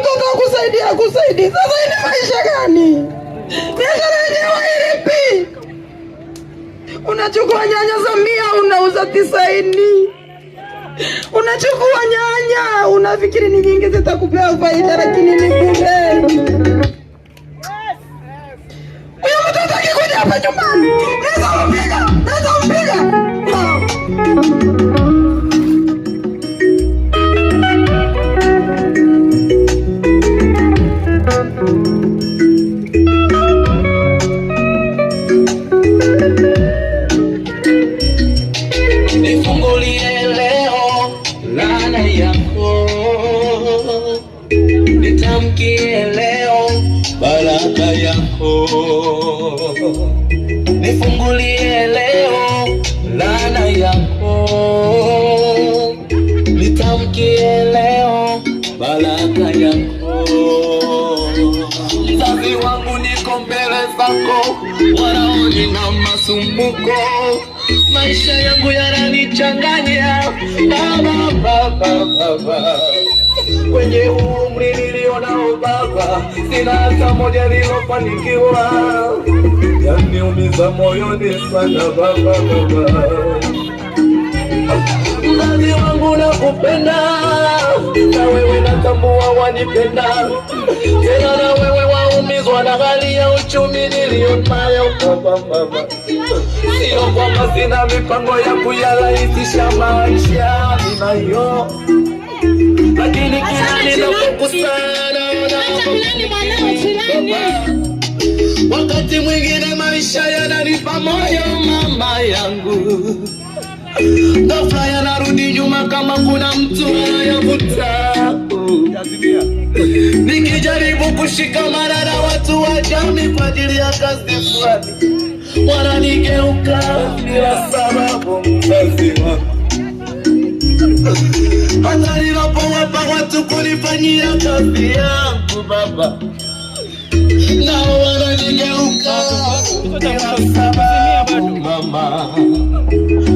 mtoto kusaidia. Sasa ini maisha gani? Biashara yenyewe ilipi? Unachukua nyanya za 100 unauza 90. Unachukua nyanya unafikiri ni nyingi zitakupea faida, lakini ni bure. Huyo mtoto akikuja hapa nyumbani, naweza mpiga. Nifungulie leo laana yako, nitamkie leo baraka yako. Nifungulie leo laana yako, nitamkie leo baraka yako. Mzazi wangu niko mbele zako, wanaoni na masumbuko, maisha yangu yananichanganya baba. Kwenye umri nilionao baba, sina hata moja nilofanikiwa, yaniumiza moyoni sana baba. Mzazi wangu nakupenda, na wewe natambua wanipenda, tena na wewe waumizwa na hali ya uchumi nilionayo baba. Sio kwamba sina mipango ya kuyarahisisha maisha ninayo, lakini kila ninapokusana wakati mwingine maisha yananipa moyo mama yangu, ghafla yanarudi nyuma kama kuna mtu anayavuta. Nikijaribu kushikamana na watu wa jamii kwa ajili ya kazi fulani, wananigeuka bila sababu mzazi wangu. Hata ninapowapa watu kunifanyia kazi yangu baba, nao wananigeuka bila sababu mama.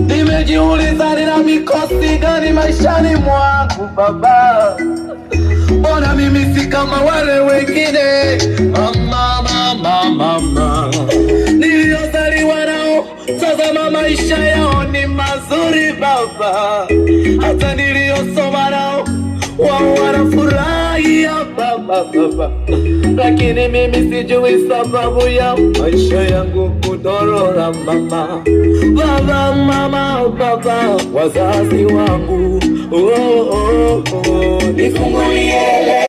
Nimejiuliza nina mikosi gani maishani mwangu baba, mbona mimi si kama wale wengine mama niliozaliwa nao. Tazama maisha yao ni mazuri baba, hata niliosoma nao wao wanafurahia baba, lakini mimi sijui sababu ya maisha yangu kudorora mama. Baba, wazazi wangu, nifungulie